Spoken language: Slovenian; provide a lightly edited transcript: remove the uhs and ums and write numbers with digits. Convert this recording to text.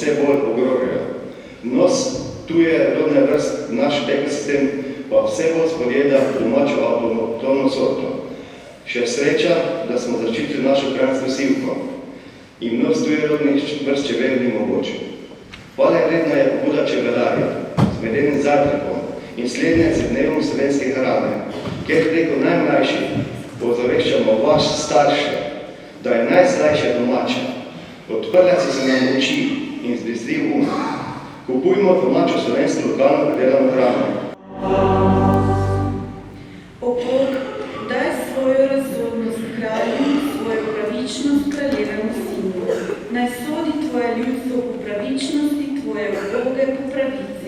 vse bolj ogrožajo. Vnos tuje rodne vrst v naš ekosistem pa vse bolj spodjeda domačo avtohtono sorto. Še sreča, da smo zaščitili našo kranjsko sivko in vnos tujerodnih vrst čebel ni mogoče. Hvale vredna je pobuda čebelarja z medenim zajtrkom in slednje z dnevom slovenske hrane, kjer preko najmlajših pozaveščamo vas starše, da je najslajše domače. Odprle so se nam oči in zbistri Kupujmo domačo slovensko lokalno predelano hrano. Bog, daj svojo razumnost kralju, svojo pravičnost kraljevemu sinu. Naj sodi tvoje ljudstvo po pravičnosti, tvoje vloge po pravici.